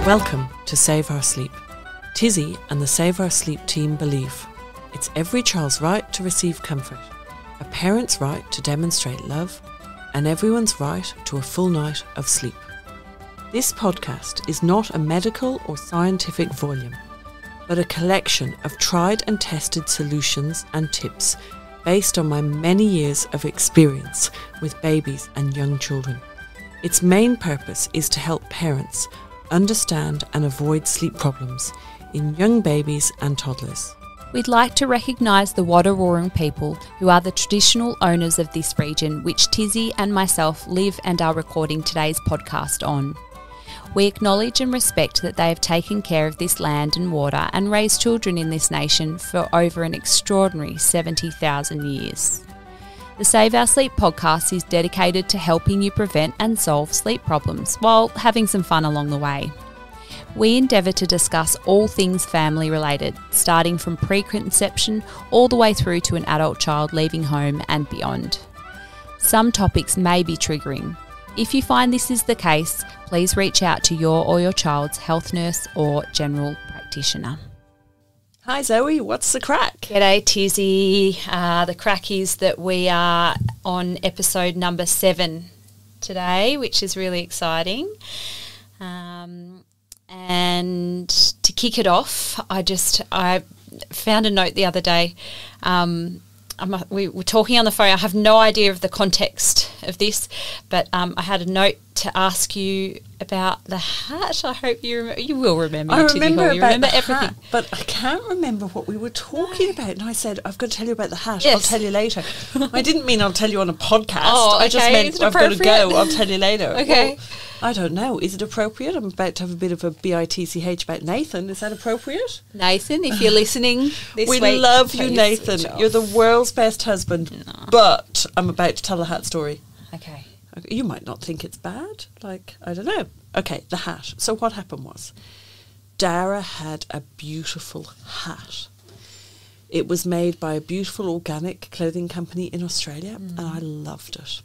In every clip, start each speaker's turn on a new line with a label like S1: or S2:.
S1: Welcome to Save Our Sleep. Tizzie and the Save Our Sleep team believe it's every child's right to receive comfort, a parent's right to demonstrate love, and everyone's right to a full night of sleep. This podcast is not a medical or scientific volume, but a collection of tried and tested solutions and tips based on my many years of experience with babies and young children. Its main purpose is to help parents understand and avoid sleep problems in young babies and toddlers.
S2: We'd like to recognise the Wadawurrung people who are the traditional owners of this region, which Tizzie and myself live and are recording today's podcast on. We acknowledge and respect that they have taken care of this land and water and raised children in this nation for over an extraordinary 70,000 years. The Save Our Sleep podcast is dedicated to helping you prevent and solve sleep problems while having some fun along the way. We endeavour to discuss all things family related, starting from pre-conception all the way through to an adult child leaving home and beyond. Some topics may be triggering. If you find this is the case, please reach out to your or your child's health nurse or general practitioner.
S1: Hi Zoe, what's the crack?
S2: G'day Tizzie. The crack is that we are on episode number 7 today, which is really exciting. And to kick it off, I found a note the other day. We were talking on the phone. I have no idea of the context of this, but I had a note to ask you about the hat. I hope you will remember.
S1: I remember about the
S2: everything.
S1: hat, but I can't remember what we were talking about. And I said, I've got to tell you about the hat.
S2: Yes.
S1: I'll tell you later. I didn't mean I'll tell you on a podcast.
S2: Oh, okay.
S1: I just meant I've got to go. I'll tell you later.
S2: Okay.
S1: Well, I don't know. Is it appropriate? I'm about to have a bit of a bitch about Nathan. Is that appropriate?
S2: Nathan, if you're listening this week,
S1: we love you,
S2: please
S1: Nathan.
S2: switch off.
S1: You're the world's best husband.
S2: No.
S1: But I'm about to tell the hat story.
S2: Okay.
S1: You might not think it's bad. I don't know. Okay, the hat. So what happened was, Dara had a beautiful hat. It was made by a beautiful organic clothing company in Australia, and I loved it.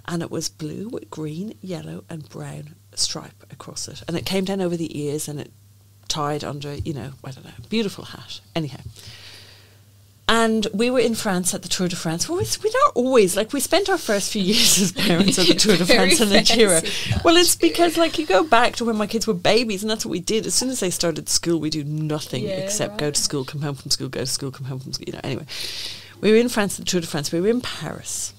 S1: And it was blue with green, yellow and brown stripe across it. And it came down over the ears and it tied under, I don't know, beautiful hat. Anyhow. And we were in France at the Tour de France. Well, we don't always, we spent our first few years as parents at the Tour de France in Nigeria. Well, it's because, you go back to when my kids were babies, and that's what we did. As soon as they started school, we do nothing except go to school, come home from school, go to school, come home from school. Anyway, we were in France at the Tour de France. We were in Paris,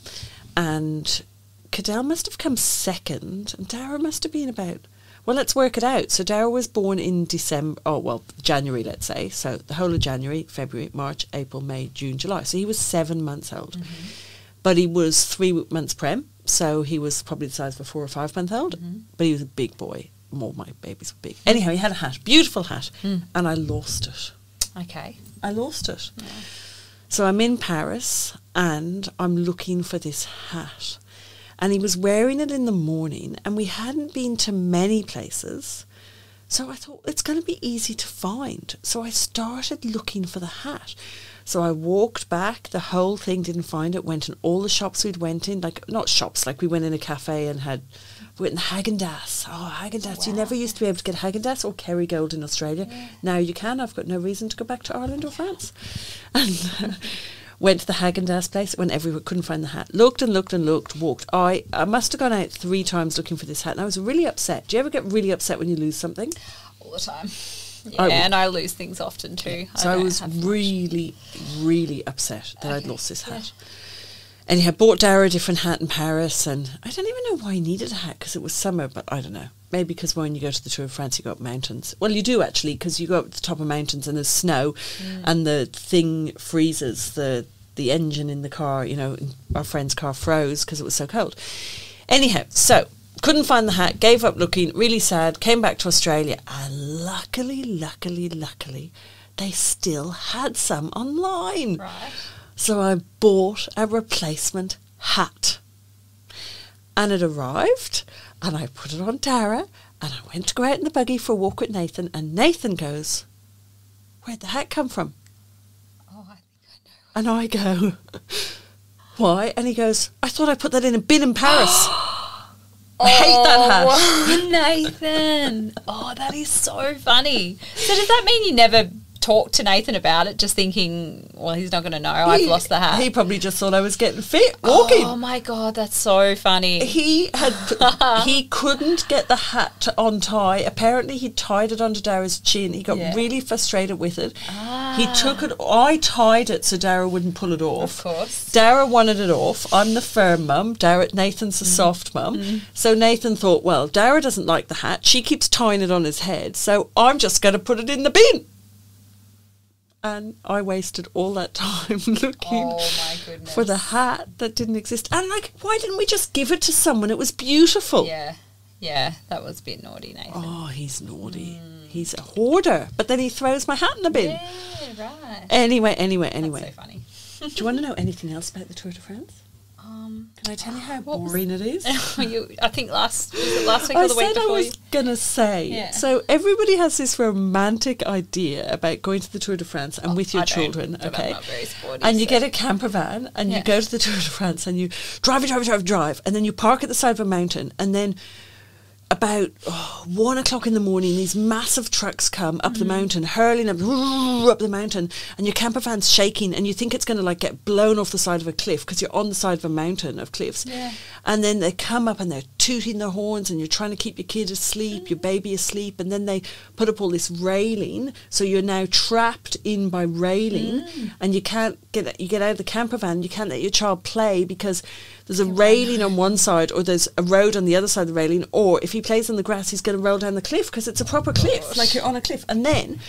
S1: and Cadell must have come second, and Dara must have been about... Well, let's work it out. So Dara was born in January, let's say. So the whole of January, February, March, April, May, June, July. So he was 7 months old. Mm-hmm. But he was 3 months prem, so he was probably the size of a 4 or 5 month old. Mm-hmm. But he was a big boy. All my babies were big. Anyhow, he had a hat, beautiful hat, and I lost it.
S2: Okay.
S1: I lost it.
S2: Yeah.
S1: So I'm in Paris, and I'm looking for this hat. And he was wearing it in the morning, and we hadn't been to many places. So I thought, it's going to be easy to find. So I started looking for the hat. So I walked back, the whole thing, didn't find it, went in all the shops we'd went in, not shops, we went in a cafe and we went in Häagen-Dazs. Oh, Häagen-Dazs.
S2: Wow.
S1: You never used to be able to get Häagen-Dazs or Kerrygold in Australia. Yeah. Now you can. I've got no reason to go back to Ireland or France. And... went to the Häagen-Dazs place, went everywhere, couldn't find the hat. Looked and looked and looked, walked. I must have gone out 3 times looking for this hat, and I was really upset. Do you ever get really upset when you lose something?
S2: All the time. Yeah, and I lose things often too.
S1: So I was really, really upset that I'd lost this hat. And he had bought Dara a different hat in Paris, and I don't even know why he needed a hat, because it was summer, but I don't know. Maybe because when you go to the Tour of France, you go up mountains. Well, you do actually, because you go up to the top of mountains and there's snow, and the thing freezes, the engine in the car, our friend's car froze because it was so cold. Anyhow, so couldn't find the hat, gave up looking, really sad, came back to Australia, and luckily, they still had some online.
S2: Right.
S1: So I bought a replacement hat. And it arrived, and I put it on Dara, and I went to go out in the buggy for a walk with Nathan, and Nathan goes, "Where'd the hat come from?"
S2: Oh, I think I know.
S1: And I go, "Why?" And he goes, "I thought I put that in a bin in Paris." I hate that hash.
S2: Oh, Nathan. Oh, that is so funny. So does that mean you never talked to Nathan about it, just thinking, well, he's not going to know I've lost the hat?
S1: He probably just thought I was getting fit walking.
S2: Oh my God, that's so funny.
S1: He couldn't get the hat to untie. Apparently he tied it under Dara's chin. He got really frustrated with it. He took it, I tied it so Dara wouldn't pull it off.
S2: Of course.
S1: Dara wanted it off. I'm the firm mum. Nathan's the soft mum. So Nathan thought, well, Dara doesn't like the hat. She keeps tying it on his head, so I'm just going to put it in the bin. And I wasted all that time looking for the hat that didn't exist. And like, why didn't we just give it to someone? It was beautiful.
S2: Yeah, that was a bit naughty, Nathan.
S1: Oh, he's naughty. He's a hoarder. But then he throws my hat in the bin.
S2: Yeah, right.
S1: Anyway.
S2: That's so funny.
S1: Do you want to know anything else about the Tour de France? Can I tell you how boring it is?
S2: I think last week or the week before?
S1: I was going to say. Yeah. So everybody has this romantic idea about going to the Tour de France and with your children, okay?
S2: I'm not very sporty,
S1: and you get a camper van and you go to the Tour de France and you drive, and then you park at the side of a mountain, and then about 1 o'clock in the morning, these massive trucks come up the mountain, hurling up the mountain, and your camper van's shaking, and you think it's going to like get blown off the side of a cliff because you're on the side of a mountain of cliffs. Yeah. And then they come up and they're tooting their horns, and you're trying to keep your kid asleep, your baby asleep, and then they put up all this railing, so you're now trapped in by railing, and you can't get out of the camper van. You can't let your child play because there's a railing on one side, or there's a road on the other side of the railing, or if he plays on the grass, he's going to roll down the cliff because it's a proper cliff, like you're on a cliff. And then,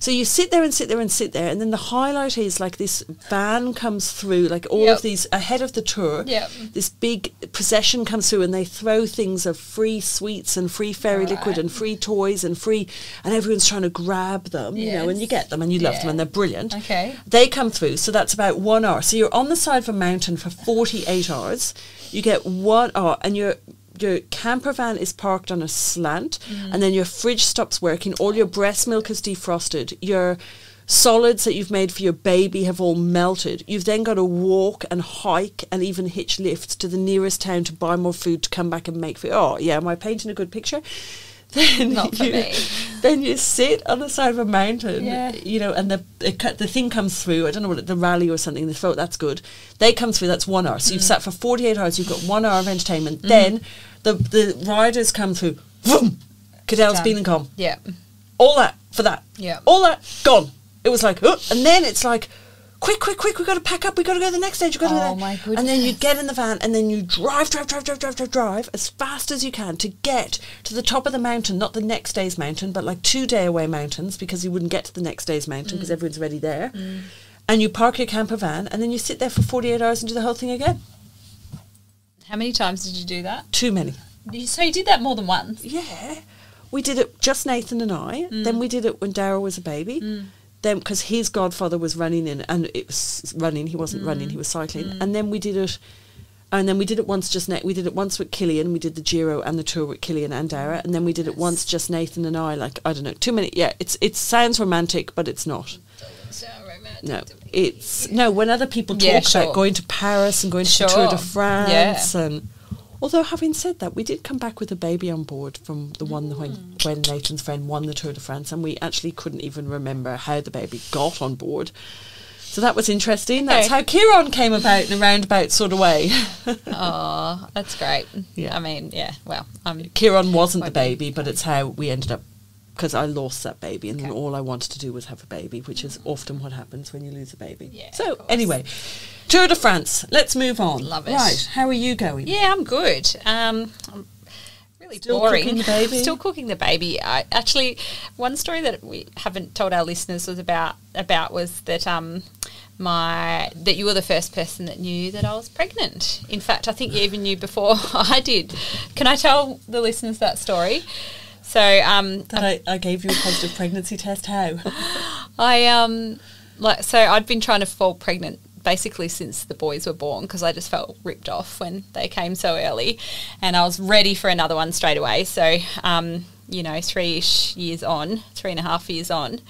S1: so you sit there, and then the highlight is like this van comes through, like all of these, ahead of the tour, this big procession comes through, and they throw things of free sweets and free fairy liquid and free toys and everyone's trying to grab them, you know, and you get them and you love them and they're brilliant. Okay. They come through, so that's about 1 hour. So you're on the side of a mountain for 48 hours. You get 1 hour, and your camper van is parked on a slant, and then your fridge stops working, all your breast milk is defrosted, your solids that you've made for your baby have all melted. You've then got to walk and hike and even hitch lifts to the nearest town to buy more food to come back and make food. Oh, yeah, am I painting a good picture? Then
S2: Not for me.
S1: Then you sit on the side of a mountain, you know, and the thing comes through. I don't know what the rally or something. They throw that's good. They come through. That's 1 hour. So you've sat for 48 hours. You've got 1 hour of entertainment. Then the riders come through. Vroom, Cadell's been and gone.
S2: Yeah,
S1: all that for that.
S2: Yeah,
S1: all that gone. It was like, and then it's like, quick, we've got to pack up, we've got to go to the next stage,
S2: my goodness.
S1: And then you get in the van, and then you drive as fast as you can to get to the top of the mountain, not the next day's mountain, but like 2 day away mountains, because you wouldn't get to the next day's mountain because everyone's already there. And you park your camper van, and then you sit there for 48 hours and do the whole thing again.
S2: How many times did you do that?
S1: Too many.
S2: So you did that more than once?
S1: Yeah. We did it, just Nathan and I. Then we did it when Dara was a baby. Then, because his godfather was running in, and it was running, he wasn't running, he was cycling. And then we did it, once we did it once with Killian, we did the Giro and the Tour with Killian and Dara, and then we did it once just Nathan and I, like, I don't know, too many, it sounds romantic, but it's not.
S2: Doesn't sound romantic.
S1: No, it's, when other people talk about going to Paris and going to the Tour de France, and although having said that, we did come back with a baby on board from the one when Nathan's friend won the Tour de France, and we actually couldn't even remember how the baby got on board. So that was interesting. That's how Kieran came about in a roundabout sort of way.
S2: Oh, that's great.
S1: Yeah.
S2: I mean,
S1: Kieran wasn't the baby, but it's how we ended up, because I lost that baby, and then all I wanted to do was have a baby, which is often what happens when you lose a baby. Yeah, so anyway, Tour de France. Let's move on.
S2: Love it.
S1: Right, how are you going?
S2: Yeah, I'm good. I'm really
S1: still
S2: boring.
S1: Cooking the baby?
S2: Still cooking the baby. Actually, one story that we haven't told our listeners was about was that that you were the first person that knew that I was pregnant. In fact, I think you even knew before I did. Can I tell the listeners that story? So
S1: that I gave you a positive pregnancy test. How?
S2: So I'd been trying to fall pregnant basically since the boys were born, because I just felt ripped off when they came so early, and I was ready for another one straight away. So 3.5 years on,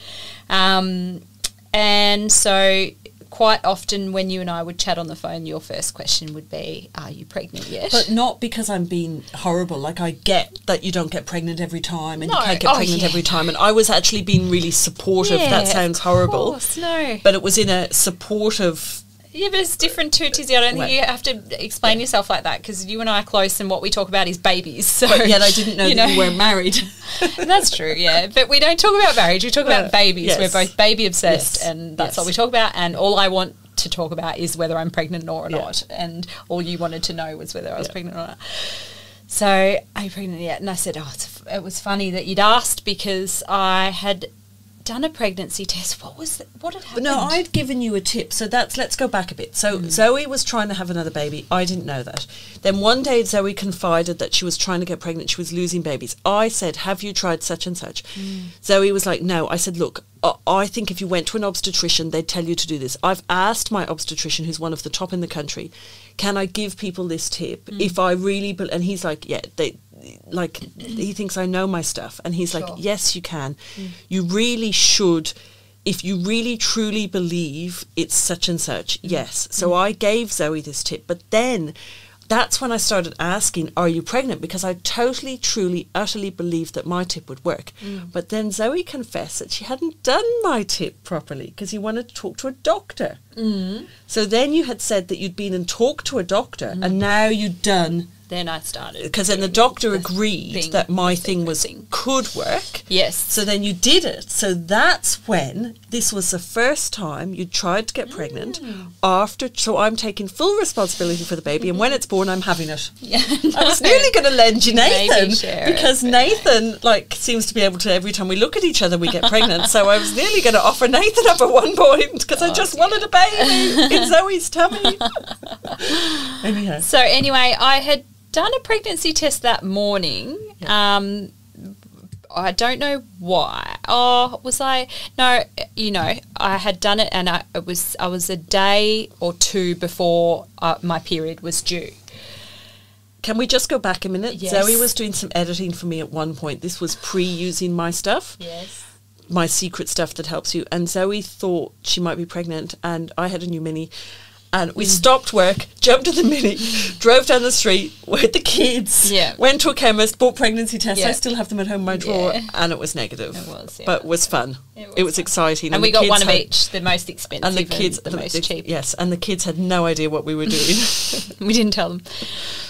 S2: and so quite often when you and I would chat on the phone, your first question would be, are you pregnant yet?
S1: But not because I'm being horrible. Like, I get that you don't get pregnant every time and you can't get pregnant every time. And I was actually being really supportive.
S2: Yeah,
S1: that sounds horrible.
S2: Of course, no.
S1: But it was in a supportive...
S2: Yeah, but it's different too, Tizzie. I don't think you have to explain yourself like that, because you and I are close and what we talk about is babies. So,
S1: but yet I didn't know that you weren't married.
S2: That's true, yeah. But we don't talk about marriage. We talk about babies.
S1: Yes.
S2: We're both baby obsessed, and that's all we talk about. And all I want to talk about is whether I'm pregnant or not. And all you wanted to know was whether I was pregnant or not. So, are you pregnant yet? And I said, it was funny that you'd asked, because I had done a pregnancy test. What had happened?
S1: No, I'd given you a tip. So let's go back a bit. So Zoe was trying to have another baby. I didn't know that. Then one day Zoe confided that she was trying to get pregnant. She was losing babies. I said, have you tried such and such? Zoe was like, no. I said, look, I think if you went to an obstetrician, they'd tell you to do this. I've asked my obstetrician, who's one of the top in the country, can I give people this tip if I really... And he's like, yeah, he thinks I know my stuff. And he's like, yes, you can. You really should, if you really truly believe it's such and such, yes. So I gave Zoe this tip. But then that's when I started asking, are you pregnant? Because I totally, truly, utterly believed that my tip would work. But then Zoe confessed that she hadn't done my tip properly because he wanted to talk to a doctor. So then you had said that you'd been and talked to a doctor and now you'd done...
S2: Then I started.
S1: Because then the doctor agreed that my thing could work.
S2: Yes.
S1: So then you did it. So that's when this was the first time you tried to get pregnant after. So I'm taking full responsibility for the baby, and when it's born, I'm having it.
S2: Yeah.
S1: I was nearly going to lend you Nathan because Nathan seems to be able to, every time we look at each other, we get pregnant. So I was nearly going to offer Nathan up at one point because I just wanted a baby in Zoe's tummy. Anyhow.
S2: So anyway, I had done a pregnancy test that morning. I don't know why. Was I? No, I had done it, and I was a day or two before my period was due.
S1: Can we just go back a minute?
S2: Yes.
S1: Zoe was doing some editing for me at one point. This was pre-using my stuff.
S2: Yes.
S1: My secret stuff that helps you. And Zoe thought she might be pregnant, and I had a new Mini. And we stopped work, jumped in the Mini, drove down the street with the kids, went to a chemist, bought pregnancy tests. I still have them at home in my drawer, and it was negative. It was, but it was fun. It was exciting.
S2: And we got one of each, the most expensive
S1: and the
S2: most cheap.
S1: Yes, and the kids had no idea what we were doing.
S2: We didn't tell them.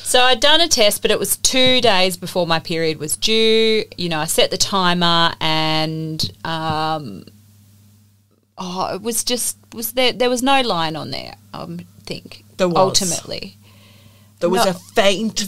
S2: So I'd done a test, but it was 2 days before my period was due. I set the timer, and... it was there was no line on there, I think.
S1: There was.
S2: Ultimately.
S1: There was a faint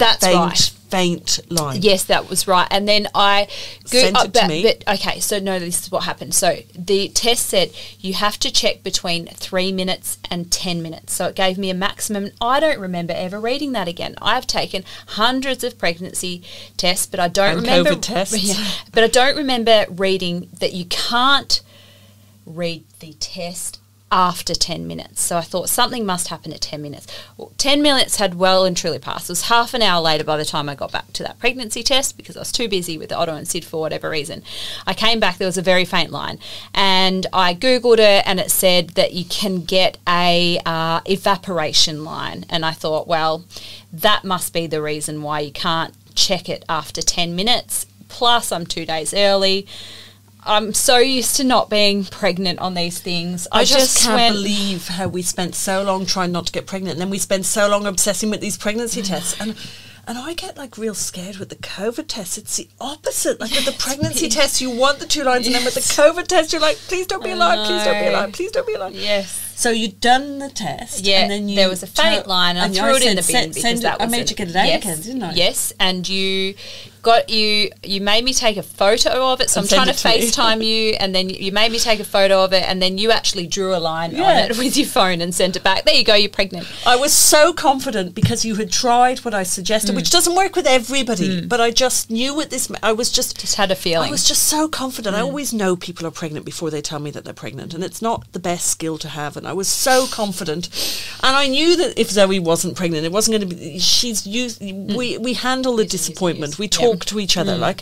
S1: line.
S2: Yes, that was right. And then I...
S1: Sent it to me.
S2: Okay, so no, this is what happened. So the test said you have to check between 3 minutes and 10 minutes. So it gave me a maximum. I don't remember ever reading that again. I've taken hundreds of pregnancy tests, but I don't remember...
S1: COVID tests.
S2: Yeah, but I don't remember reading that you can't read the test after 10 minutes. So I thought something must happen at 10 minutes. Well, 10 minutes had well and truly passed. It was half an hour later by the time I got back to that pregnancy test because I was too busy with Otto and Sid for whatever reason. I came back, there was a very faint line. And I Googled it and it said that you can get a evaporation line. And I thought, well, that must be the reason why you can't check it after 10 minutes. Plus, I'm 2 days early. I'm so used to not being pregnant on these things.
S1: I just can't believe how we spent so long trying not to get pregnant, and then we spend so long obsessing with these pregnancy tests. And I get real scared with the COVID test. It's the opposite. With the pregnancy test, you want the 2 lines, and then with the COVID test, you're like, please don't be alive, please don't be alive, please don't be alive.
S2: Yes.
S1: So you'd done the test, and then
S2: there was a faint line, and I threw it in the bin because that was...
S1: I made you get it out again, didn't I?
S2: Yes, and you made me take a photo of it, so I'm trying to FaceTime you, and then you made me take a photo of it, and then you actually drew a line on it with your phone and sent it back. There you go, you're pregnant.
S1: I was so confident because you had tried what I suggested, which doesn't work with everybody, but I just knew with this... I was just
S2: had a feeling.
S1: I was just so confident. I always know people are pregnant before they tell me that they're pregnant, and it's not the best skill to have, and I was so confident, and I knew that if Zoe wasn't pregnant, it wasn't going to be... She's used... We handle the disappointment. We talk to each other,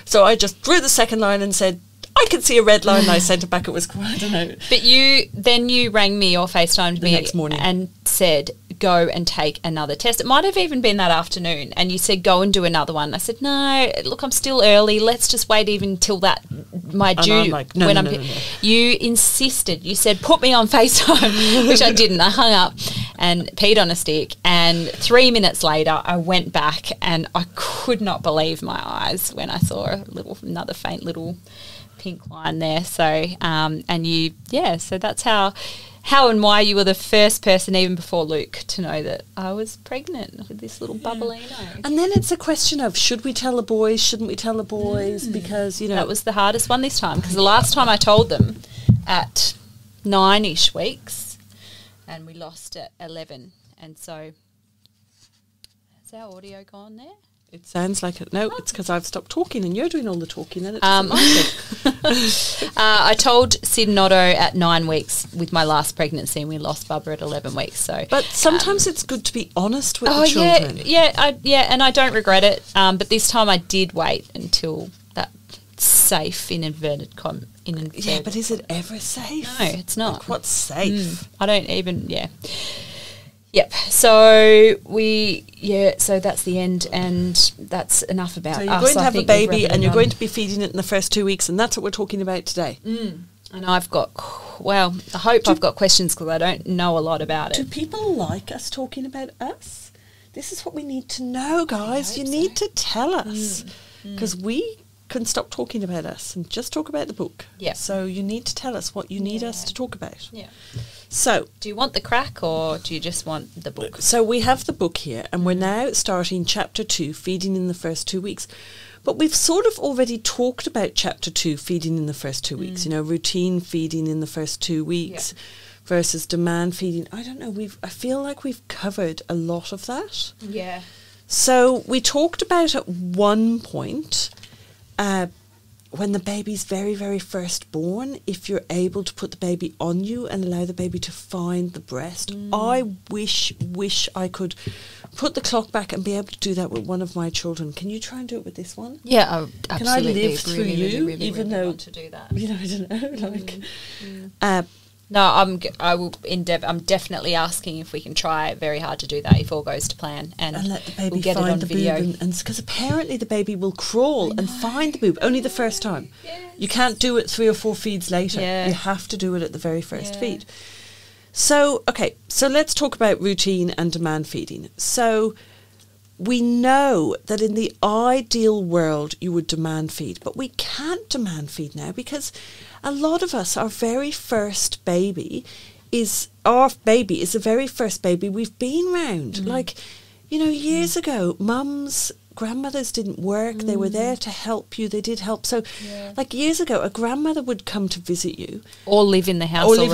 S1: so I just drew the second line and said, I could see a red line and I sent it back. It was, I don't know.
S2: But you rang me or FaceTimed me
S1: next morning
S2: and said, go and take another test. It might have even been that afternoon. And you said, go and do another one. I said, no, look, I'm still early. Let's just wait even till that, my due.
S1: I'm like, no.
S2: You insisted. You said, put me on FaceTime, which I didn't. I hung up and peed on a stick. And 3 minutes later, I went back and I could not believe my eyes when I saw another faint little pink line there. So, so that's how and why you were the first person, even before Luke, to know that I was pregnant with this little bubblino.
S1: And then it's a question of, should we tell the boys, shouldn't we tell the boys? Because,
S2: that was the hardest one this time, because the last time I told them at 9-ish weeks and we lost at 11. And so, has our audio gone there?
S1: It sounds like it. No, it's because I've stopped talking and you're doing all the talking and it doesn't like it.
S2: I told Sid and Otto at 9 weeks with my last pregnancy, and we lost Bubba at 11 weeks. So,
S1: but sometimes it's good to be honest with the children.
S2: And I don't regret it. But this time I did wait until that safe, in inverted
S1: Yeah, but is it ever safe?
S2: No, it's not.
S1: Like, what's safe?
S2: I don't even, Yep. So so that's the end, and that's enough about us.
S1: So you're going to have a baby and you're going to be feeding it in the first 2 weeks, and that's what we're talking about today.
S2: And I've got, I hope I've got questions because I don't know a lot about it.
S1: Do people like us talking about us? This is what we need to know, guys. You need to tell us, because we can stop talking about us and just talk about the book.
S2: Yeah.
S1: So you need to tell us what you need us to talk about.
S2: Yeah.
S1: So,
S2: do you want the crack or do you just want the book?
S1: So we have the book here, and we're now starting chapter 2, feeding in the first 2 weeks. But we've sort of already talked about chapter 2, feeding in the first 2 weeks. Routine feeding in the first 2 weeks versus demand feeding. I don't know. I feel like we've covered a lot of that.
S2: Yeah.
S1: So we talked about at one point, when the baby's very, very first born, if you're able to put the baby on you and allow the baby to find the breast. I wish I could put the clock back and be able to do that with one of my children. Can you try and do it with this one?
S2: Yeah, absolutely.
S1: Can I live through you,
S2: really,
S1: even though
S2: want to do that?
S1: I don't know,
S2: No, I'm definitely asking if we can try very hard to do that if all goes to plan, and
S1: let the baby
S2: we'll get
S1: find
S2: it on
S1: the
S2: video.
S1: boob, and because apparently the baby will crawl and find the boob only the first time.
S2: Yes.
S1: You can't do it 3 or 4 feeds later.
S2: Yeah.
S1: You have to do it at the very first feed. So let's talk about routine and demand feeding. So we know that in the ideal world you would demand feed, but we can't demand feed now because a lot of us, our very first baby is the very first baby we've been round. Like, years ago, grandmothers didn't work. They were there to help you. They did help. So, like years ago, a grandmother would come to visit you.
S2: Or live in the house
S1: or live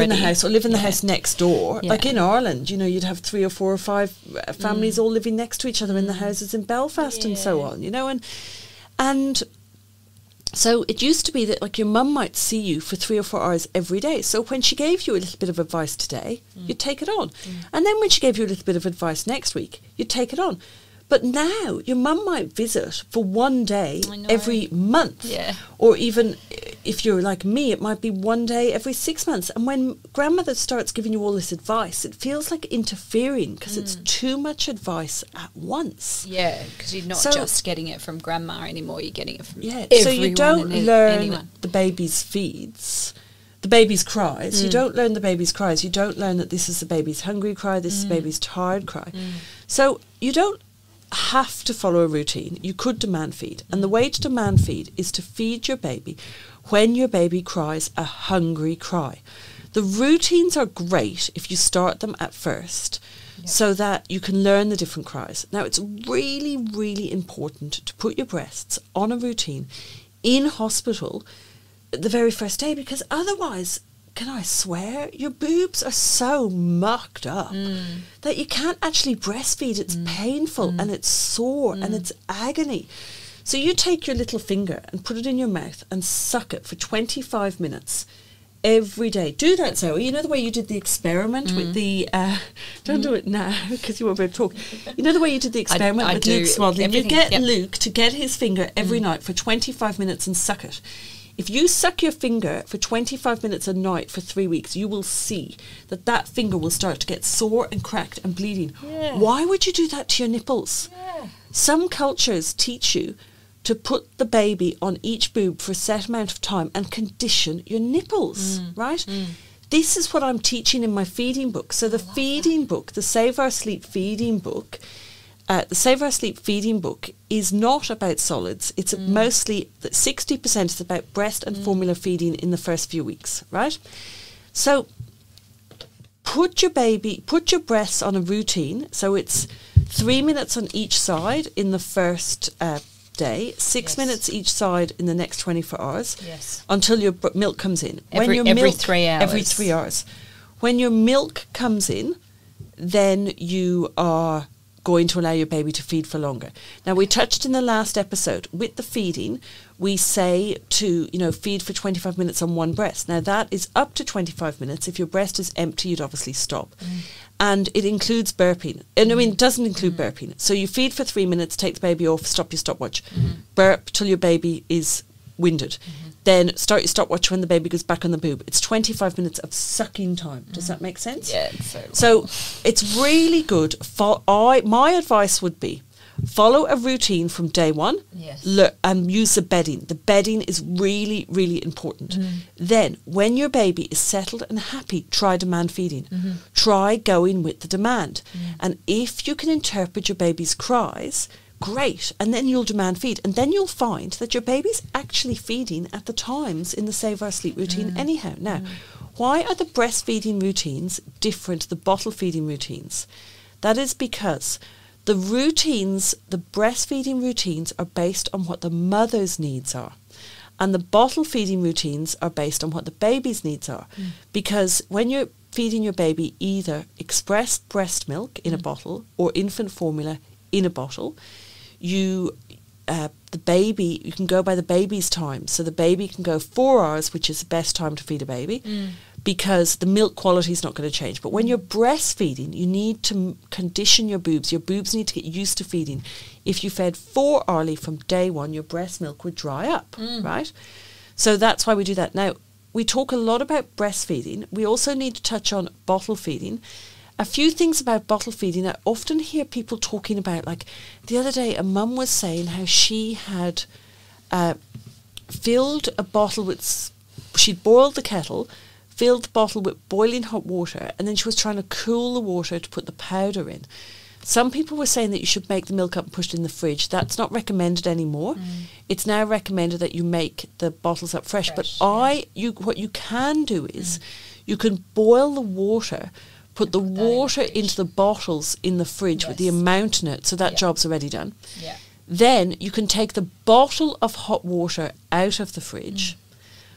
S1: in the house next door.
S2: Yeah.
S1: Like in Ireland, you'd have 3 or 4 or 5 families all living next to each other in the houses in Belfast and so on, and so it used to be that like your mum might see you for 3 or 4 hours every day. So when she gave you a little bit of advice today, you'd take it on. And then when she gave you a little bit of advice next week, you'd take it on. But now your mum might visit for 1 day every month.
S2: Yeah.
S1: Or even if you're like me, it might be 1 day every 6 months. And when grandmother starts giving you all this advice, it feels like interfering because it's too much advice at once.
S2: Yeah, because you're not just getting it from grandma anymore, you're getting it from everyone.
S1: So you don't learn the baby's feeds. The baby's cries. You don't learn the baby's cries. You don't learn that this is the baby's hungry cry, this is the baby's tired cry. So you don't have to follow a routine. You could demand feed. And the way to demand feed is to feed your baby when your baby cries a hungry cry. The routines are great if you start them at first so that you can learn the different cries. Now, it's really, really important to put your breasts on a routine in hospital the very first day, because otherwise, can I swear, your boobs are so mucked up that you can't actually breastfeed. It's painful and it's sore and it's agony. So you take your little finger and put it in your mouth and suck it for 25 minutes every day. Do that, Zoe. You know the way you did the experiment with the... don't do it now because you won't be able to talk. You know the way you did the experiment with Luke Swadley? You get Luke to get his finger every night for 25 minutes and suck it. If you suck your finger for 25 minutes a night for 3 weeks, you will see that finger will start to get sore and cracked and bleeding.
S2: Yeah.
S1: Why would you do that to your nipples?
S2: Yeah.
S1: Some cultures teach you to put the baby on each boob for a set amount of time and condition your nipples, right? This is what I'm teaching in my feeding book. So the feeding book, the Save Our Sleep feeding book, is not about solids. It's mostly 60% is about breast and formula feeding in the first few weeks, right? So put your breasts on a routine. So it's 3 minutes on each side in the first day, 6 minutes each side in the next 24 hours, until your milk comes in.
S2: Every 3 hours.
S1: Every 3 hours. When your milk comes in, then you are going to allow your baby to feed for longer. Now, we touched in the last episode with the feeding, we say to, feed for 25 minutes on one breast. Now, that is up to 25 minutes. If your breast is empty, you'd obviously stop. And it includes burping. And it doesn't include burping. So you feed for 3 minutes, take the baby off, stop your stopwatch. Burp till your baby is winded. Then start your stopwatch when the baby goes back on the boob. It's 25 minutes of sucking time. Does that make sense?
S2: Yeah.
S1: So it's really good. My advice would be follow a routine from day one. And use the bedding. The bedding is really, really important. Then when your baby is settled and happy, try demand feeding. Try going with the demand. And if you can interpret your baby's cries, great, and then you'll demand feed, and then you'll find that your baby's actually feeding at the times in the Save Our Sleep routine anyhow. Now, why are the breastfeeding routines different to the bottle feeding routines? That is because the breastfeeding routines are based on what the mother's needs are, and the bottle feeding routines are based on what the baby's needs are. Because when you're feeding your baby either expressed breast milk in a bottle or infant formula in a bottle, you can go by the baby's time. So the baby can go 4 hours, which is the best time to feed a baby, because the milk quality is not going to change. But when you're breastfeeding, you need to condition your boobs. Your boobs need to get used to feeding. If you fed 4 hourly from day one, your breast milk would dry up, right? So that's why we do that. Now, we talk a lot about breastfeeding. We also need to touch on bottle feeding. A few things about bottle feeding. I often hear people talking about, like the other day, a mum was saying how she had filled a bottle with, she'd boiled the kettle, filled the bottle with boiling hot water, and then she was trying to cool the water to put the powder in. Some people were saying that you should make the milk up and push it in the fridge. That's not recommended anymore. It's now recommended that you make the bottles up fresh. But what you can do is you can boil the water, put the water into the bottles in the fridge with the amount in it, so that job's already done. Then you can take the bottle of hot water out of the fridge.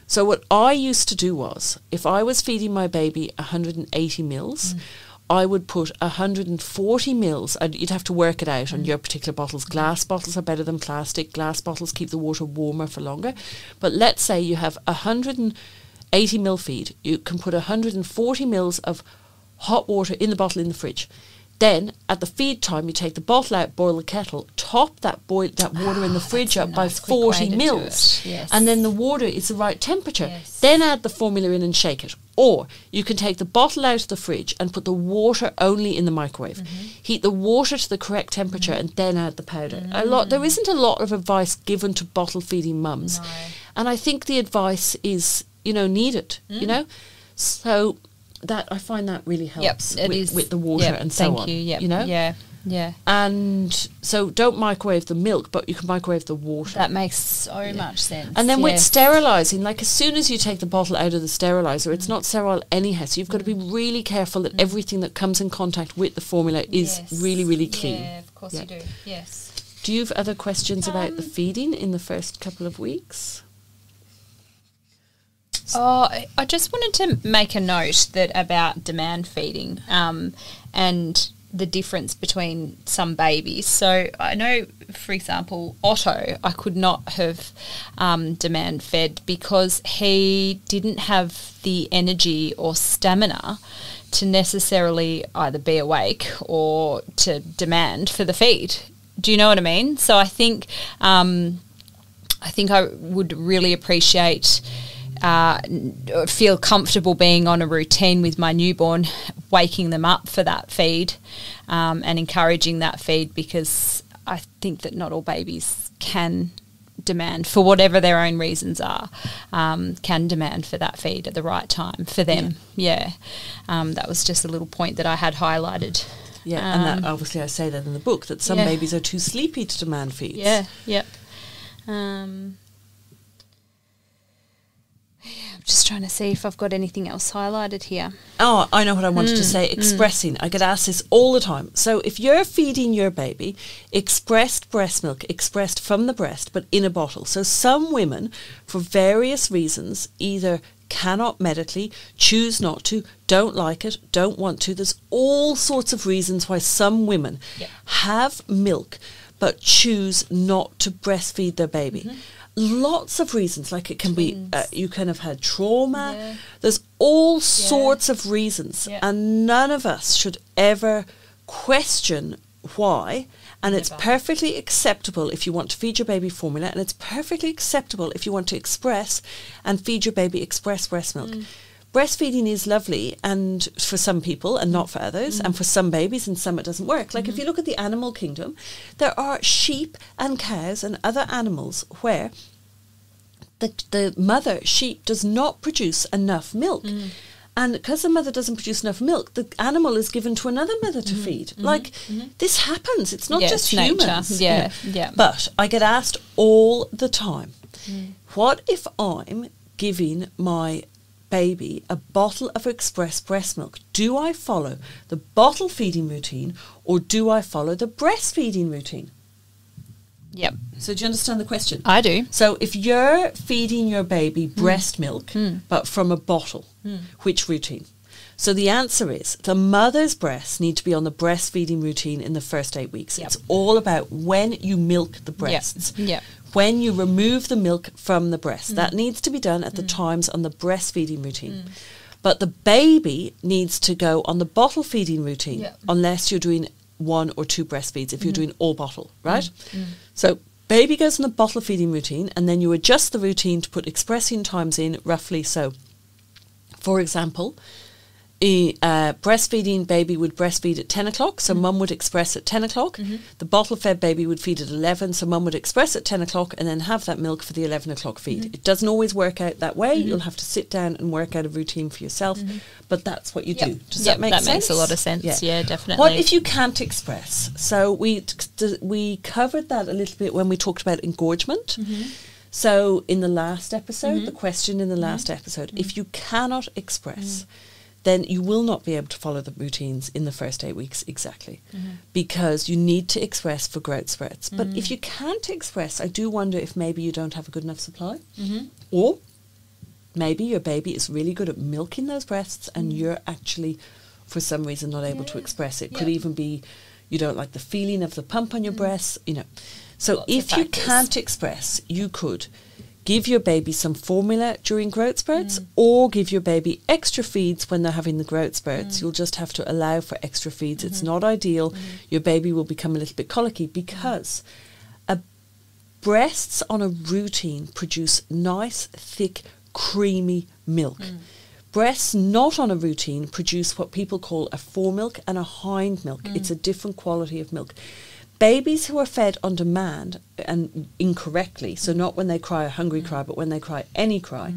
S1: So what I used to do was, if I was feeding my baby 180 mils, I would put 140 mils, and you'd have to work it out on your particular bottles. Glass bottles are better than plastic. Glass bottles keep the water warmer for longer. But let's say you have 180 mil feed. You can put 140 mils of hot water in the bottle in the fridge. Then at the feed time, you take the bottle out, boil the kettle, top that water in the fridge up by 40 mils, and then the water is the right temperature. Then add the formula in and shake it. Or you can take the bottle out of the fridge and put the water only in the microwave. Heat the water to the correct temperature and then add the powder. There isn't a lot of advice given to bottle feeding mums, and I think the advice is needed. So that I find that really helps with the water and so on. And so don't microwave the milk, but you can microwave the water.
S2: That makes so much sense.
S1: And then with sterilising, like as soon as you take the bottle out of the steriliser, it's not sterile anyhow, so you've got to be really careful that everything that comes in contact with the formula is really, really clean.
S2: Yeah, of course you do, yes.
S1: Do you have other questions about the feeding in the first couple of weeks?
S2: I just wanted to make a note that about demand feeding and the difference between some babies. So I know, for example, Otto, I could not have demand fed because he didn't have the energy or stamina to necessarily either be awake or to demand for the feed. Do you know what I mean? So I think I think I would really appreciate, feel comfortable being on a routine with my newborn, waking them up for that feed, and encouraging that feed, because I think that not all babies can demand, for whatever their own reasons are, can demand for that feed at the right time for them. That was just a little point that I had highlighted.
S1: And that obviously I say that in the book, that some babies are too sleepy to demand feeds.
S2: I'm just trying to see if I've got anything else highlighted here.
S1: Oh, I know what I wanted to say. Expressing. I get asked this all the time. So if you're feeding your baby expressed breast milk, expressed from the breast, but in a bottle. So some women, for various reasons, either cannot medically, choose not to, don't like it, don't want to. There's all sorts of reasons why some women have milk but choose not to breastfeed their baby. Lots of reasons, like it can be, you can have had trauma. There's all sorts of reasons, and none of us should ever question why. And it's perfectly acceptable if you want to feed your baby formula, and it's perfectly acceptable if you want to express and feed your baby express breast milk. Breastfeeding is lovely, and for some people and not for others, and for some babies and some it doesn't work. Like if you look at the animal kingdom, there are sheep and cows and other animals where the mother sheep does not produce enough milk. And because the mother doesn't produce enough milk, the animal is given to another mother to feed. Like, this happens. It's not just humans. But I get asked all the time, what if I'm giving my baby a bottle of express breast milk? Do I follow the bottle feeding routine or do I follow the breastfeeding routine? So do you understand the question?
S2: I do.
S1: So if you're feeding your baby breast milk but from a bottle, which routine? So the answer is the mother's breasts need to be on the breastfeeding routine in the first 8 weeks. It's all about when you milk the breasts. When you remove the milk from the breast. That needs to be done at the times on the breastfeeding routine. But the baby needs to go on the bottle feeding routine unless you're doing 1 or 2 breastfeeds, if you're doing all bottle, right? So baby goes on the bottle feeding routine, and then you adjust the routine to put expressing times in roughly. So, for example, breastfeeding baby would breastfeed at 10 o'clock, so mum would express at 10 o'clock. The bottle-fed baby would feed at 11, so mum would express at 10 o'clock and then have that milk for the 11 o'clock feed. It doesn't always work out that way. You'll have to sit down and work out a routine for yourself, but that's what you do. Does that make sense?
S2: That makes a lot of sense. Yeah, definitely.
S1: What if you can't express? So we covered that a little bit when we talked about engorgement. So in the last episode, the question in the last episode, if you cannot express, then you will not be able to follow the routines in the first 8 weeks exactly, because you need to express for growth spurts. But if you can't express, I do wonder if maybe you don't have a good enough supply, or maybe your baby is really good at milking those breasts and you're actually, for some reason, not able to express it. Could even be you don't like the feeling of the pump on your breasts, you know. So lots if you can't express, you could give your baby some formula during growth spurts, or give your baby extra feeds when they're having the growth spurts. You'll just have to allow for extra feeds. It's not ideal. Your baby will become a little bit colicky because breasts on a routine produce nice, thick, creamy milk. Breasts not on a routine produce what people call a foremilk and a hind milk. It's a different quality of milk. Babies who are fed on demand and incorrectly, so not when they cry a hungry cry, but when they cry any cry,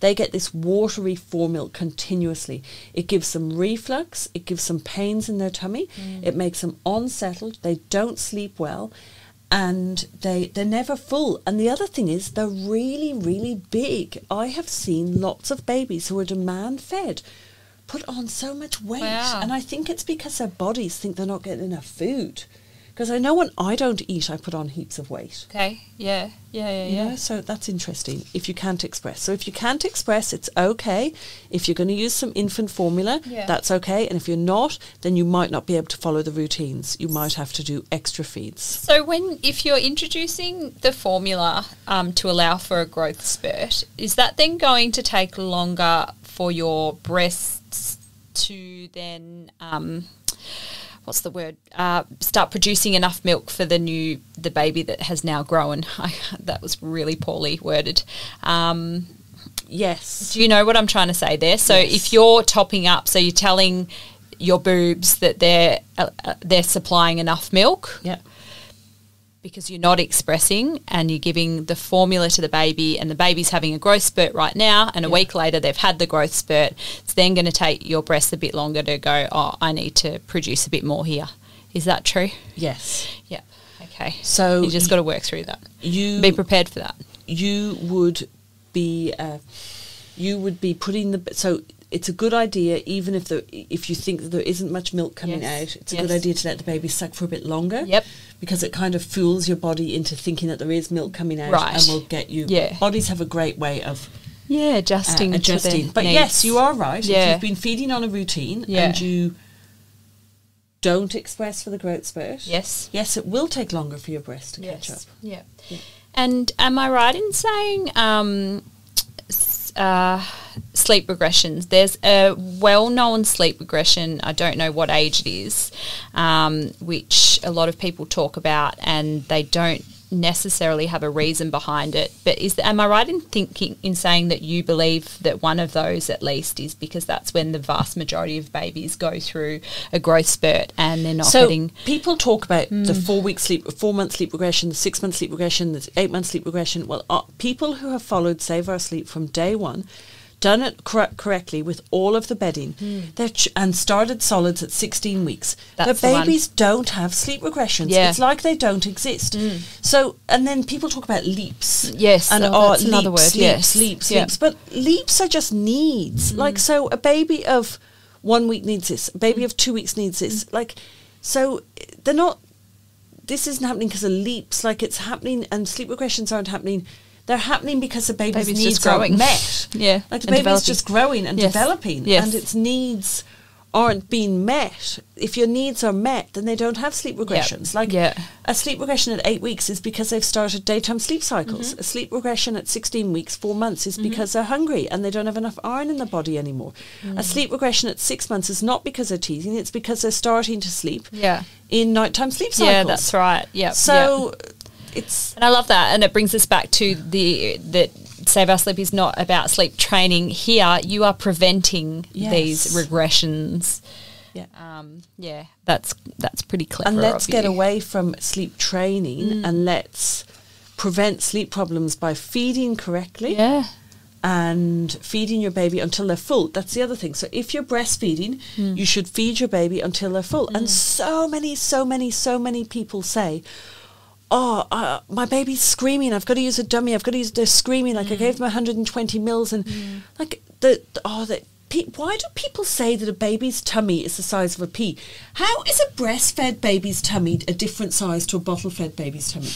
S1: they get this watery formilk continuously. It gives them reflux, it gives them pains in their tummy, it makes them unsettled, they don't sleep well, and they're never full. And the other thing is they're really, really big. I have seen lots of babies who are demand fed put on so much weight. And I think it's because their bodies think they're not getting enough food. Because I know when I don't eat, I put on heaps of weight.
S2: You know,
S1: so that's interesting if you can't express. So if you can't express, it's okay. If you're going to use some infant formula, that's okay. And if you're not, then you might not be able to follow the routines. You might have to do extra feeds.
S2: So if you're introducing the formula to allow for a growth spurt, is that then going to take longer for your breasts to then... what's the word? Start producing enough milk for the baby that has now grown. That was really poorly worded.
S1: Yes.
S2: Do you know what I'm trying to say there? So
S1: Yes.
S2: if you're topping up, so you're telling your boobs that they're supplying enough milk.
S1: Yeah.
S2: Because you're not expressing and you're giving the formula to the baby, and the baby's having a growth spurt right now, and a week later they've had the growth spurt. It's then going to take your breast a bit longer to go, I need to produce a bit more here. Is that true?
S1: Yes.
S2: Yeah. Okay.
S1: So
S2: you just got to work through that. Be prepared for that.
S1: You would be putting so it's a good idea, even if you think that there isn't much milk coming out, it's a good idea to let the baby suck for a bit longer.
S2: Yep.
S1: Because it kind of fools your body into thinking that there is milk coming out,
S2: right.
S1: and will get you. Yeah. Bodies have a great way of
S2: adjusting.
S1: But
S2: needs.
S1: yes, you are right.
S2: Yeah.
S1: If you've been feeding on a routine and you don't express for the growth spurt, yes, it will take longer for your breast to catch up.
S2: Yeah. And am I right in saying sleep regressions? There's a well-known sleep regression, I don't know what age it is, which a lot of people talk about, and they don't necessarily have a reason behind it. But am I right in saying that you believe that one of those at least is because that's when the vast majority of babies go through a growth spurt and they're not getting...
S1: People talk about the 4-month sleep regression, the 6-month sleep regression, the 8-month sleep regression. Well, people who have followed Save Our Sleep from day one, done it correctly with all of the bedding, and started solids at 16 weeks.
S2: That's
S1: their babies don't have sleep regressions. Yeah. It's like they don't exist. So, and then people talk about leaps.
S2: Yes,
S1: and
S2: that's another word.
S1: Leaps. But leaps are just needs. Like, so a baby of 1 week needs this. A baby of 2 weeks needs this. Like, so they're not. This isn't happening because of leaps. Like, it's happening, and sleep regressions aren't happening. They're happening because the baby's needs aren't met.
S2: Yeah.
S1: Like the baby's just growing and developing, and its needs aren't being met. If your needs are met, then they don't have sleep regressions. A sleep regression at 8 weeks is because they've started daytime sleep cycles. A sleep regression at 16 weeks, 4 months, is because they're hungry and they don't have enough iron in the body anymore. A sleep regression at 6 months is not because they're teething, it's because they're starting to sleep in nighttime sleep cycles.
S2: Yeah, that's right. Yeah.
S1: So...
S2: And I love that, and it brings us back to that Save Our Sleep is not about sleep training. Here, you are preventing these regressions. Yeah, that's pretty clever.
S1: And let's get away from sleep training and let's prevent sleep problems by feeding correctly.
S2: Yeah.
S1: And feeding your baby until they're full. That's the other thing. So if you're breastfeeding, you should feed your baby until they're full. And so many people say, my baby's screaming, I've got to use a dummy, they're screaming, like I gave them 120 mils, and like why do people say that a baby's tummy is the size of a pea? How is a breastfed baby's tummy a different size to a bottle-fed baby's tummy?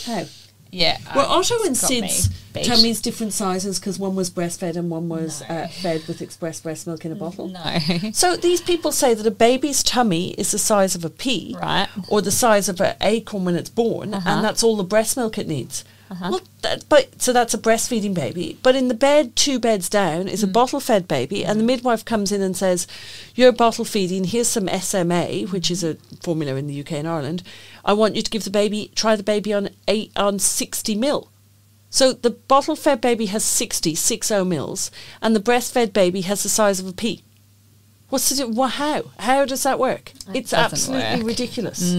S1: How?
S2: Yeah.
S1: Were Otto and Sid's tummies different sizes because one was breastfed and one was fed with express breast milk in a bottle?
S2: No.
S1: So these people say that a baby's tummy is the size of a pea,
S2: right,
S1: or the size of an acorn when it's born, and that's all the breast milk it needs. Well, so that's a breastfeeding baby. But in the bed, 2 beds down, is a bottle-fed baby, and the midwife comes in and says, "You're bottle feeding. Here's some SMA, which is a formula in the UK and Ireland. I want you to try the baby on 60 mil." So the bottle-fed baby has 60 mils, and the breastfed baby has the size of a pea. How does that work? It's absolutely ridiculous.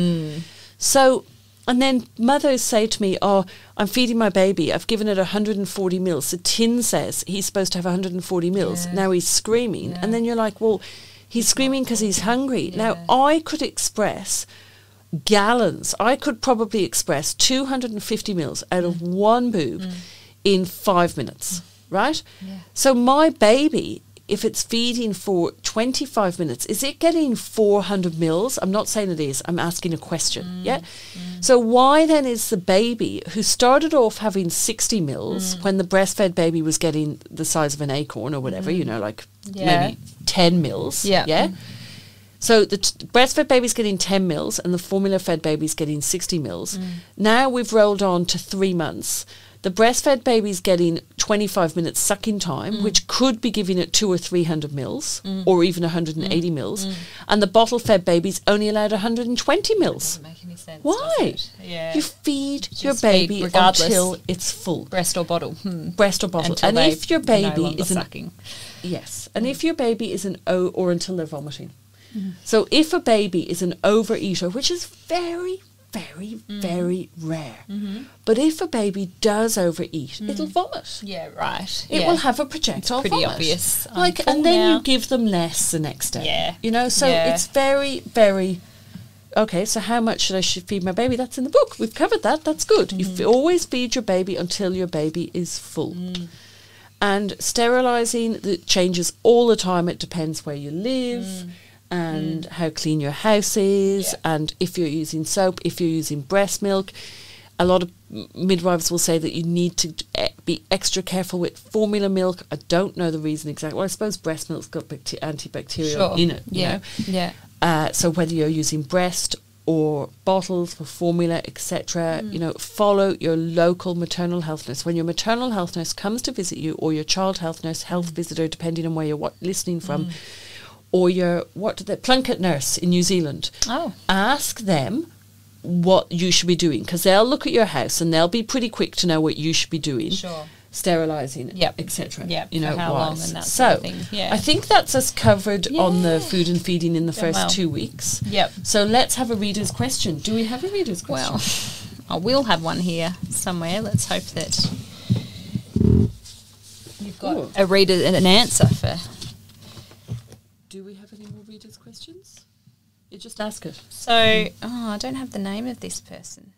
S1: So. And then mothers say to me, I'm feeding my baby. I've given it 140 mils. The tin says he's supposed to have 140 mils. Yeah. Now he's screaming. Yeah. And then you're like, well, he's screaming because he's hungry. Yeah. Now, I could express gallons. I could probably express 250 mils out of one boob in 5 minutes, right? Yeah. So my baby... if it's feeding for 25 minutes, is it getting 400 mils? I'm not saying it is. I'm asking a question. So why then is the baby who started off having 60 mils when the breastfed baby was getting the size of an acorn or whatever, maybe 10 mils? Yeah. So the breastfed baby's getting 10 mils and the formula-fed baby's getting 60 mils. Now we've rolled on to 3 months. The breastfed baby's getting 25 minutes sucking time, which could be giving it 200 or 300 mils or even 180 mils. And the bottle-fed baby's only allowed 120 mils.
S2: Doesn't make any sense.
S1: Why?
S2: Does it? Yeah.
S1: You feed
S2: Just
S1: your
S2: feed
S1: baby
S2: regardless.
S1: until it's full.
S2: Breast or bottle.
S1: Breast or bottle.
S2: Until
S1: And
S2: they
S1: if your
S2: no
S1: baby
S2: longer
S1: is
S2: sucking.
S1: Yes. And if your baby is an O, or until they're vomiting. So if a baby is an overeater, which is very, very, very rare, but if a baby does overeat, it'll vomit.
S2: Yeah, right.
S1: It will have a projectile
S2: pretty
S1: vomit.
S2: obvious.
S1: Like, and then you give them less the next day.
S2: Yeah.
S1: You know, so it's very, very... Okay, so how much should I feed my baby? That's in the book. We've covered that. That's good. You always feed your baby until your baby is full. And sterilising, that changes all the time. It depends where you live and how clean your house is and if you're using soap, if you're using breast milk. A lot of midwives will say that you need to be extra careful with formula milk. I don't know the reason exactly. Well, I suppose breast milk's got antibacterial in it.
S2: Yeah.
S1: You know? So whether you're using breast or bottles for formula, etc., you know, follow your local maternal health nurse. When your maternal health nurse comes to visit you, or your child health nurse, health visitor, depending on where you're listening from, or your plunket nurse in New Zealand, ask them what you should be doing, because they'll look at your house and they'll be pretty quick to know what you should be doing.
S2: Sure.
S1: Sterilising, etc.
S2: You know, how long and that
S1: so
S2: sort of thing. Yeah.
S1: I think that's us covered on the food and feeding in the first 2 weeks.
S2: Yep.
S1: So let's have a reader's question. Do we have a reader's question?
S2: Well, I will have one here somewhere. Let's hope that you've got a reader and an answer for.
S1: Do we have any more reader's questions? You just ask it.
S2: So, I don't have the name of this person.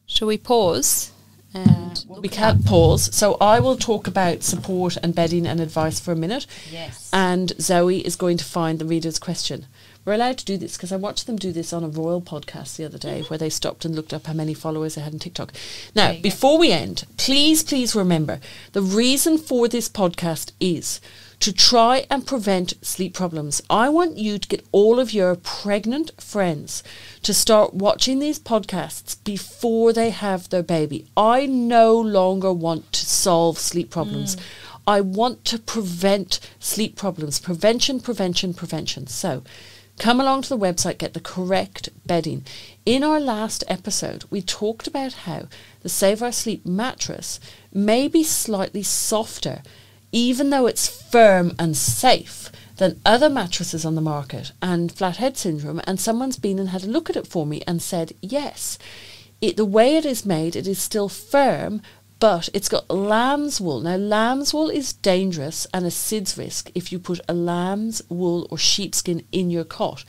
S2: Shall we pause? And
S1: we can't pause. So I will talk about support and bedding and advice for a minute.
S2: Yes.
S1: And Zoe is going to find the reader's question. We're allowed to do this because I watched them do this on a Royal podcast the other day where they stopped and looked up how many followers they had on TikTok. Now, before we end, please remember, the reason for this podcast is to try and prevent sleep problems. I want you to get all of your pregnant friends to start watching these podcasts before they have their baby. I no longer want to solve sleep problems. I want to prevent sleep problems. Prevention. So come along to the website, get the correct bedding. In our last episode, we talked about how the Save Our Sleep mattress may be slightly softer, even though it's firm and safe, than other mattresses on the market and flathead syndrome. And someone's been and had a look at it for me and said, yes, the way it is made, it is still firm, but it's got lamb's wool. Now, lamb's wool is dangerous and a SIDS risk if you put a lamb's wool or sheepskin in your cot.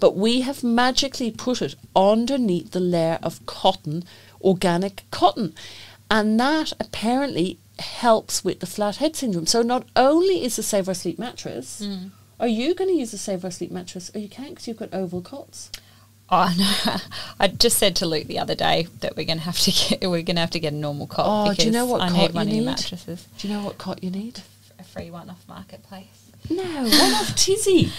S1: But we have magically put it underneath the layer of cotton, organic cotton. And that apparently helps with the flathead syndrome. So not only is the Save Our Sleep mattress, are you going to use the Save Our Sleep mattress? Or you can't because you've got oval cots.
S2: Oh no! I just said to Luke the other day that we're going to have to get a normal cot.
S1: Oh,
S2: because
S1: do you know what
S2: I
S1: cot
S2: need one
S1: you
S2: of your
S1: need?
S2: mattresses.
S1: Do you know what cot you need?
S2: A free one off Marketplace.
S1: No, one off Tizzie.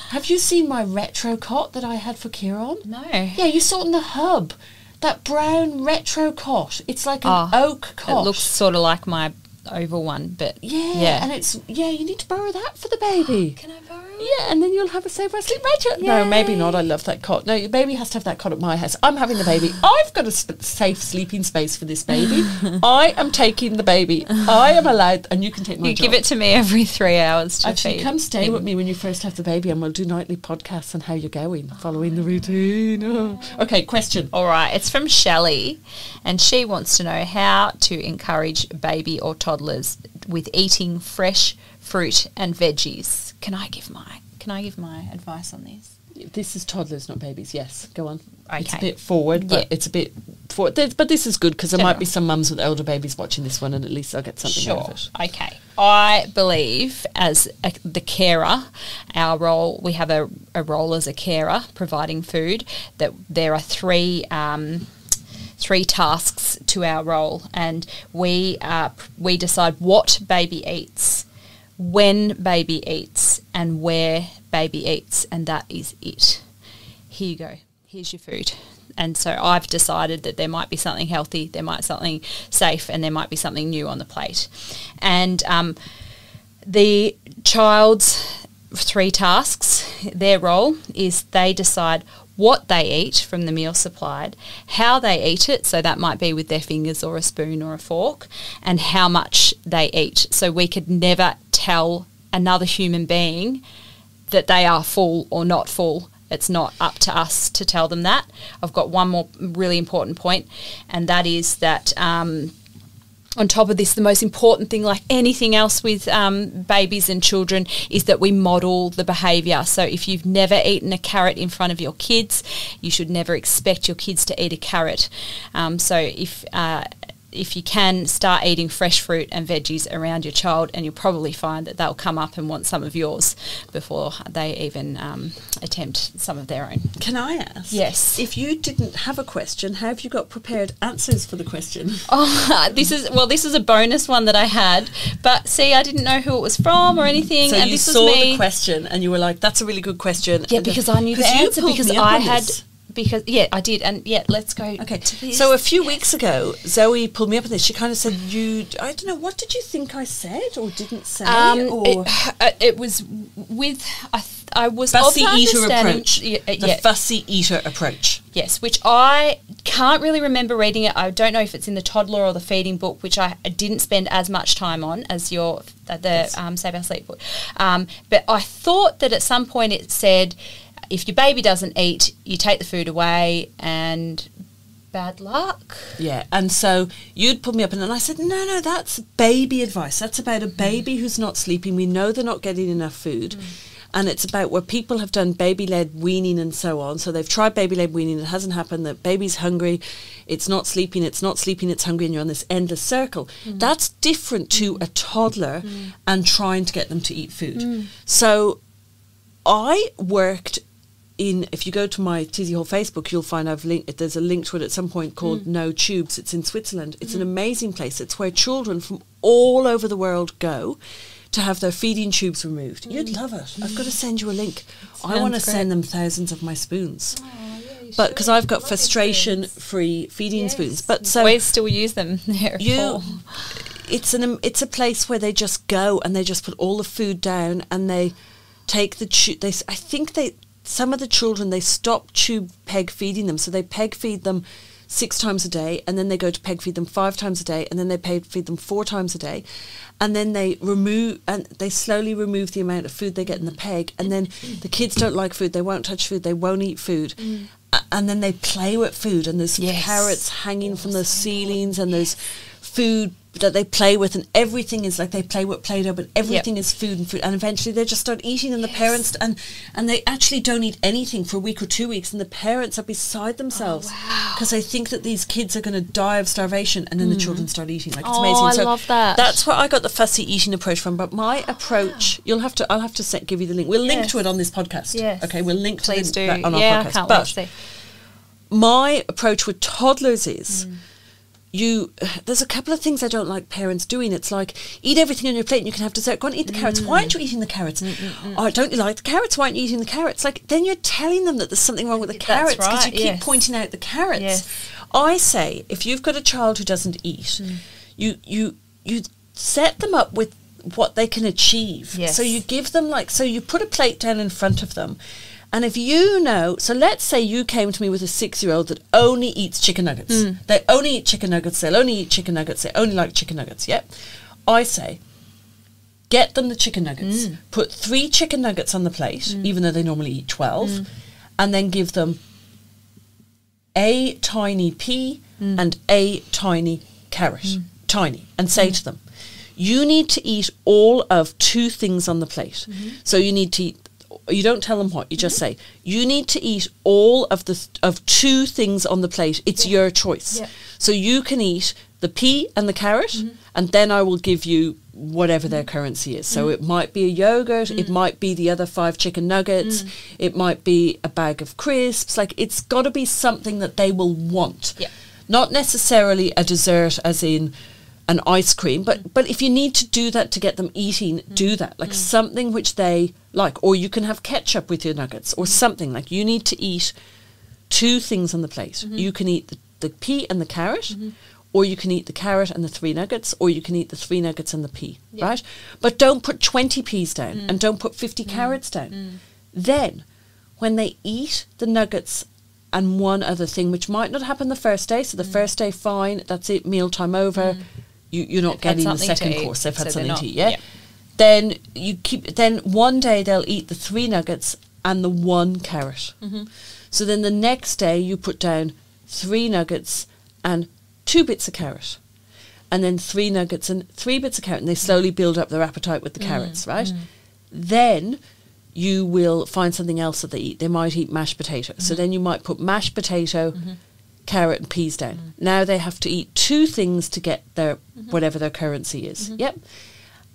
S1: Have you seen my retro cot that I had for Kieran?
S2: No.
S1: Yeah, you saw it in the hub. That brown retro cot. It's like an oak cot.
S2: It looks sort of like my oval one, but
S1: yeah, and it's you need to borrow that for the baby.
S2: Can I borrow it?
S1: Yeah, and then you'll have a Save Our Sleep mattress. No, maybe not. I love that cot. No, your baby has to have that cot at my house. I'm having the baby. I've got a safe sleeping space for this baby. I am taking the baby. I am allowed, and you can take my job.
S2: Give it to me every 3 hours to
S1: Actually,
S2: feed.
S1: come stay with me when you first have the baby, and we'll do nightly podcasts on how you're going, following the routine. Oh. Okay, question.
S2: All right, it's from Shelly, and she wants to know how to encourage baby or toddlers with eating fresh fruit and veggies. Can I give my advice on this?
S1: This is toddlers, not babies. Yes, go on.
S2: Okay.
S1: It's a bit forward, but it's a bit forward. But this is good because there might be some mums with older babies watching this one, and at least they'll get something out of it.
S2: Okay. I believe as the carer, our role, we have a role as a carer providing food, that there are three tasks to our role, and we decide what baby eats, when baby eats, and where baby eats, and that is it. Here you go. Here's your food. And so I've decided that there might be something healthy, there might be something safe, and there might be something new on the plate. And the child's 3 tasks, their role is they decide what they eat from the meal supplied, how they eat it, so that might be with their fingers or a spoon or a fork, and how much they eat. So we could never tell another human being that they are full or not full. It's not up to us to tell them that. I've got one more really important point, and that is that on top of this, the most important thing, like anything else with babies and children, is that we model the behaviour. So if you've never eaten a carrot in front of your kids, you should never expect your kids to eat a carrot. So if you can, start eating fresh fruit and veggies around your child, and you'll probably find that they'll come up and want some of yours before they even attempt some of their own.
S1: Can I ask?
S2: Yes.
S1: If you didn't have a question, how have you got prepared answers for the question?
S2: Oh, this is a bonus one that I had, but see, I didn't know who it was from or anything.
S1: So
S2: and
S1: you
S2: this
S1: saw
S2: was me.
S1: the question and you were like, "That's a really good question."
S2: Yeah, because I knew the answer, because I had.
S1: This.
S2: Because I did, and let's go.
S1: Okay,
S2: to this.
S1: so a few weeks ago, Zoe pulled me up on this. She kind of said, I don't know, what did you think I said or didn't say? Or
S2: it was with I was
S1: fussy
S2: of the
S1: eater
S2: understanding-
S1: approach.
S2: Yeah,
S1: The fussy eater approach.
S2: Yes, which I can't really remember reading it. I don't know if it's in the toddler or the feeding book, which I didn't spend as much time on as the Save Our Sleep book. But I thought that at some point it said, if your baby doesn't eat, you take the food away and bad luck.
S1: Yeah, and so you'd pull me up and then I said, no, that's baby advice. That's about a baby who's not sleeping. We know they're not getting enough food. And it's about where people have done baby-led weaning and so on. So they've tried baby-led weaning, it hasn't happened, the baby's hungry, it's not sleeping, it's hungry, and you're on this endless circle. That's different to a toddler and trying to get them to eat food. So I worked if you go to my Tizzie Hall Facebook, you'll find there's a link to it at some point called No Tubes. It's in Switzerland. It's an amazing place. It's where children from all over the world go to have their feeding tubes removed. You'd love it. I've got to send you a link. I want to send them thousands of my spoons. But because I've got frustration-free feeding spoons. But so
S2: we still use them there.
S1: It's a place where they just go and they just put all the food down and they take the tube. Some of the children, they stop tube peg feeding them. So they peg feed them 6 times a day, and then they go to peg feed them 5 times a day, and then they peg feed them 4 times a day. And then they slowly remove the amount of food they get in the peg. And then the kids don't like food. They won't touch food. They won't eat food. And then they play with food, and there's carrots hanging from the ceilings, and there's food that they play with, and everything is like they play with Play-Doh, but everything is food, and eventually they just start eating, and the parents and they actually don't eat anything for a week or 2 weeks, and the parents are beside themselves because they think that these kids are going to die of starvation, and then the children start eating. Like, it's amazing.
S2: I love that.
S1: That's where I got the fussy eating approach from. But my approach, I'll have to give you the link. We'll link to it on this podcast.
S2: Yes.
S1: Okay, we'll link to
S2: Please do.
S1: that on our podcast.
S2: I can't
S1: but
S2: wait to see.
S1: My approach with toddlers is there's a couple of things I don't like parents doing. It's like, eat everything on your plate and you can have dessert. Go and eat the carrots. Why aren't you eating the carrots? Oh, don't you like the carrots? Why aren't you eating the carrots? Like, then you're telling them that there's something wrong with the carrots because you keep pointing out the carrots. Yes. I say, if you've got a child who doesn't eat, you set them up with what they can achieve. Yes. So you give them so you put a plate down in front of them. And if so let's say you came to me with a 6-year-old that only eats chicken nuggets. They only eat chicken nuggets. They'll only eat chicken nuggets. They only like chicken nuggets. Yep. I say, get them the chicken nuggets. Put 3 chicken nuggets on the plate, even though they normally eat 12, and then give them a tiny pea and a tiny carrot. Tiny. And say to them, you need to eat all of 2 things on the plate. So you need to eat. You don't tell them what, you just say, you need to eat all of 2 things on the plate. It's your choice. Yeah. So you can eat the pea and the carrot, and then I will give you whatever their currency is. So it might be a yogurt, it might be the other 5 chicken nuggets, it might be a bag of crisps. Like, it's got to be something that they will want. Yeah. Not necessarily a dessert as in an ice cream, but if you need to do that to get them eating, do that. Like something which they like. Or you can have ketchup with your nuggets or something. Like, you need to eat 2 things on the plate. You can eat the pea and the carrot, or you can eat the carrot and the 3 nuggets, or you can eat the 3 nuggets and the pea, right? But don't put 20 peas down and don't put 50 carrots down. Then, when they eat the nuggets and one other thing, which might not happen the first day, so the first day, fine, that's it, mealtime over, you're not getting the second course, they've had something to eat, Then then one day they'll eat the 3 nuggets and the 1 carrot. So then the next day you put down 3 nuggets and 2 bits of carrot, and then 3 nuggets and 3 bits of carrot, and they slowly build up their appetite with the carrots, right? Then you will find something else that they eat. They might eat mashed potato. So then you might put mashed potato, carrot and peas down. Now they have to eat 2 things to get their whatever their currency is.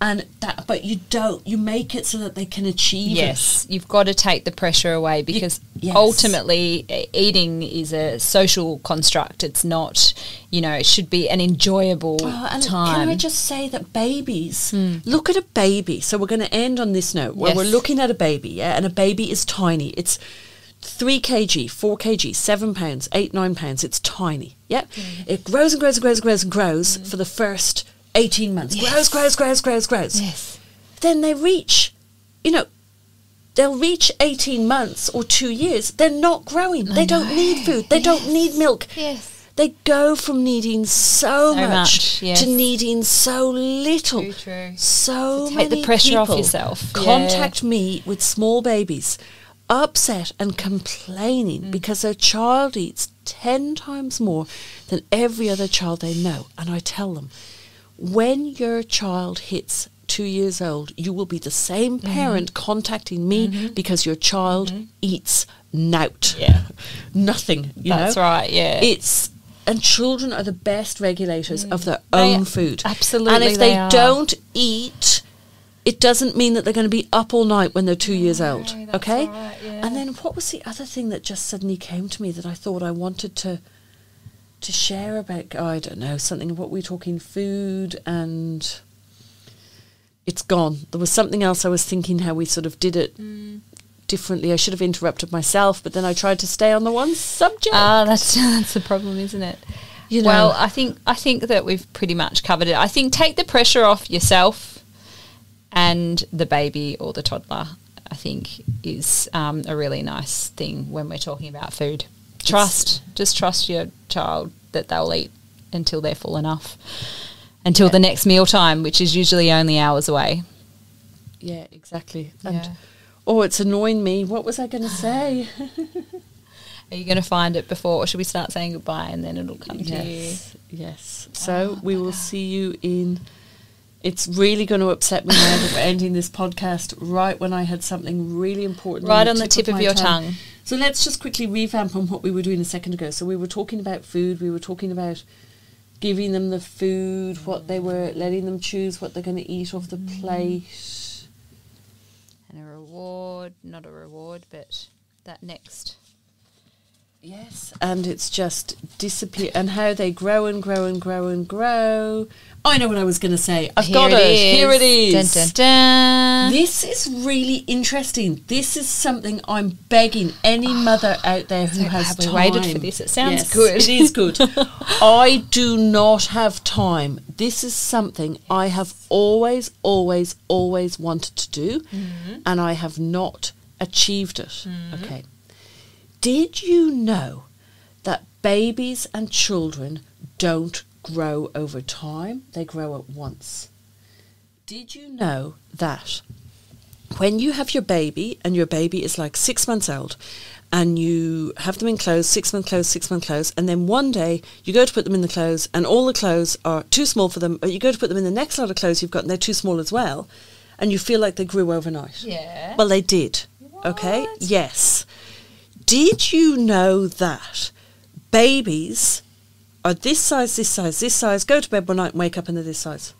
S1: And that, but you make it so that they can achieve it.
S2: Yes, you've got to take the pressure away, because ultimately eating is a social construct. It's not, it should be an enjoyable
S1: and
S2: time.
S1: Can I just say that babies, look at a baby. So we're going to end on this note where we're looking at a baby, and a baby is tiny. It's 3 kg, 4 kg, 7 pounds, 8, 9 pounds. It's tiny. It grows and grows and grows and grows and grows for the first 18 months. Grows.
S2: Yes.
S1: Then they reach, they'll reach 18 months or 2 years. They're not growing. They don't need food. They don't need milk.
S2: Yes.
S1: They go from needing so much
S2: yes.
S1: to needing so little.
S2: True.
S1: So
S2: take
S1: many
S2: the pressure
S1: people
S2: off yourself.
S1: contact me with small babies, upset and complaining because their child eats 10 times more than every other child they know. And I tell them, when your child hits 2 years old, you will be the same parent contacting me because your child eats nout. Nothing.
S2: That's right,
S1: And children are the best regulators of their own food.
S2: Absolutely.
S1: And if they don't eat, it doesn't mean that they're going to be up all night when they're 2 years old. Okay?
S2: Right,
S1: And then what was the other thing that just suddenly came to me that I thought I wanted to share about? I don't know, something, what we're talking, food, and it's gone. There was something else I was thinking how we sort of did it differently. I should have interrupted myself, but then I tried to stay on the one subject.
S2: That's the problem, isn't it? Well, I think that we've pretty much covered it. I think take the pressure off yourself and the baby or the toddler, I think, is a really nice thing when we're talking about food. Just trust your child that they'll eat until they're full enough, until the next meal time, which is usually only hours away.
S1: Yeah, exactly. And it's annoying me. What was I going to say?
S2: Are you going to find it before, or should we start saying goodbye and then it'll come to you?
S1: Yes. So we will see you in... It's really going to upset me now that we're ending this podcast right when I had something really important.
S2: Right on the tip of your tongue.
S1: So let's just quickly revamp on what we were doing a second ago. So we were talking about food. We were talking about giving them the food, what they were, letting them choose what they're going to eat off the plate.
S2: And a reward, not a reward, but that next.
S1: Yes, and it's just disappear, and how they grow and grow and grow and grow. I know what I was going to say. Got it. Here it is.
S2: Dun, dun, dun.
S1: This is really interesting. This is something I'm begging any mother out there who has time.
S2: We waited for this. It sounds good.
S1: It is good. I do not have time. This is something I have always, always, always wanted to do, and I have not achieved it. Okay. Did you know that babies and children don't grow over time? They grow at once. Did you know that when you have your baby and your baby is like 6 months old and you have them in clothes, 6 month clothes, 6 month clothes, and then one day you go to put them in the clothes and all the clothes are too small for them, but you go to put them in the next lot of clothes you've got and they're too small as well, and you feel like they grew overnight?
S2: Yeah.
S1: Well, they did.
S2: What?
S1: Okay? Yes. Did you know that babies are this size, this size, this size, go to bed one night and wake up and they're this size?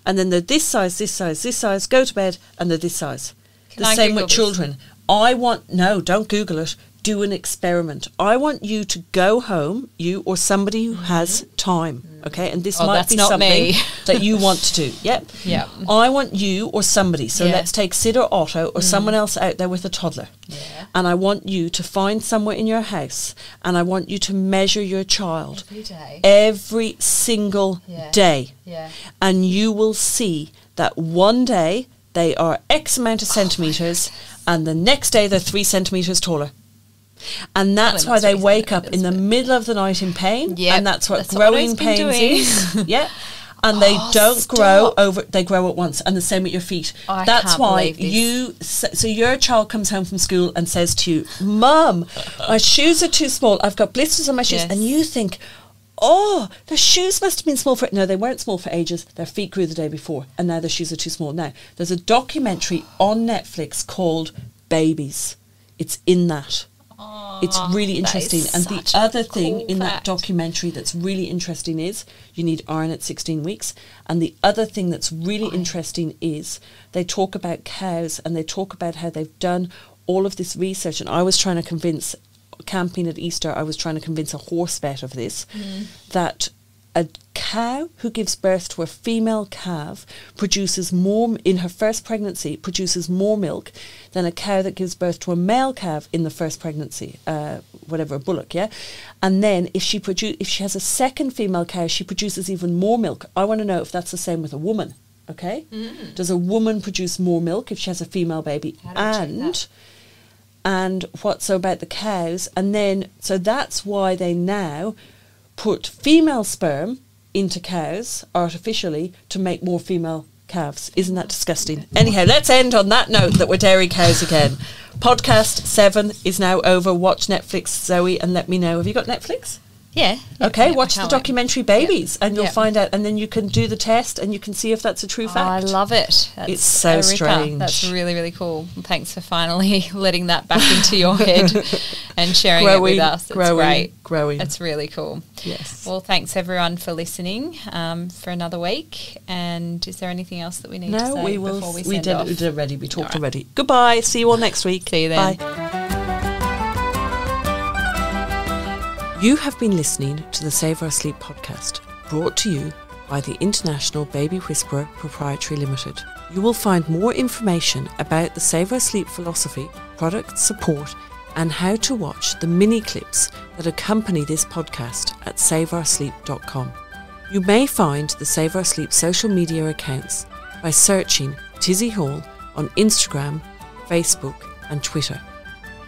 S1: And then they're this size, this size, this size, go to bed and they're this size. The same with children. Don't Google it. Do an experiment. I want you to go home, you or somebody who has time, Okay, and this might
S2: that's
S1: be
S2: not
S1: something
S2: me.
S1: that you want to do. Yep.
S2: Yeah.
S1: I want you or somebody. So let's take Sid or Otto or someone else out there with a toddler.
S2: Yeah.
S1: And I want you to find somewhere in your house, and I want you to measure your child
S2: Every day.
S1: every single day.
S2: Yeah.
S1: And you will see that one day they are X amount of centimetres, and the next day they're 3 centimetres taller. And that's why they wake up in the middle of the night in pain.
S2: Yep,
S1: And that's what
S2: that's
S1: growing
S2: what
S1: pains
S2: doing.
S1: is. Yeah. And they don't grow over, they grow at once. And the same with your feet. That's
S2: can't
S1: why
S2: believe this.
S1: so your child comes home from school and says to you, Mum, my shoes are too small. I've got blisters on my shoes.
S2: Yes.
S1: And you think, oh, the shoes must have been small for... No, they weren't small for ages. Their feet grew the day before. And now their shoes are too small. Now, there's a documentary on Netflix called Babies. It's in that. It's really interesting. And the other thing in that documentary that's really interesting is you need iron at 16 weeks. And the other thing that's really interesting is they talk about cows, and they talk about how they've done all of this research. And I was trying to convince, camping at Easter, I was trying to convince a horse vet of this, that a cow who gives birth to a female calf produces more, in her first pregnancy, produces more milk than a cow that gives birth to a male calf in the first pregnancy, whatever, a bullock, yeah? And then if she has a second female cow, she produces even more milk. I want to know if that's the same with a woman, okay? Does a woman produce more milk if she has a female baby? And what's so about the cows? And then, so that's why they now put female sperm into cows artificially to make more female calves. Isn't that disgusting? Anyhow, let's end on that note that we're dairy cows again. Podcast 7 is now over. Watch Netflix, Zoe, and let me know. Have you got Netflix?
S2: Yeah.
S1: Okay, watch the documentary Babies, and you'll
S2: Yep.
S1: find out, and then you can do the test and you can see if that's a true fact.
S2: I love it.
S1: It's so strange.
S2: That's really, really cool. Thanks for finally letting that back into your head and sharing it with us. It's great.
S1: Growing.
S2: It's really cool.
S1: Yes.
S2: Well, thanks everyone for listening for another week. And is there anything else that we need to say before we send off?
S1: We did already. We talked already. Goodbye. See you all next week.
S2: See you then.
S1: Bye. You have been listening to the Save Our Sleep podcast, brought to you by the International Baby Whisperer Proprietary Limited. You will find more information about the Save Our Sleep philosophy, product support, and how to watch the mini clips that accompany this podcast at saveoursleep.com. You may find the Save Our Sleep social media accounts by searching Tizzie Hall on Instagram, Facebook, and Twitter.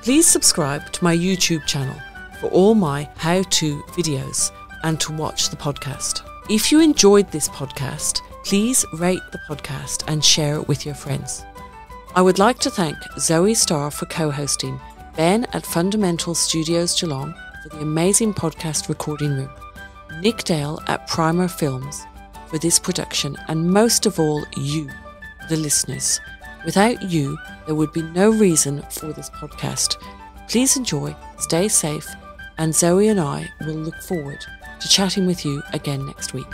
S1: Please subscribe to my YouTube channel for all my how-to videos and to watch the podcast. If you enjoyed this podcast, please rate the podcast and share it with your friends. I would like to thank Zoe Starr for co-hosting, Ben at Fundamental Studios Geelong for the amazing podcast recording room, Nick Dale at Primer Films for this production, and most of all, you, the listeners. Without you, there would be no reason for this podcast. Please enjoy, stay safe, and Zoe and I will look forward to chatting with you again next week.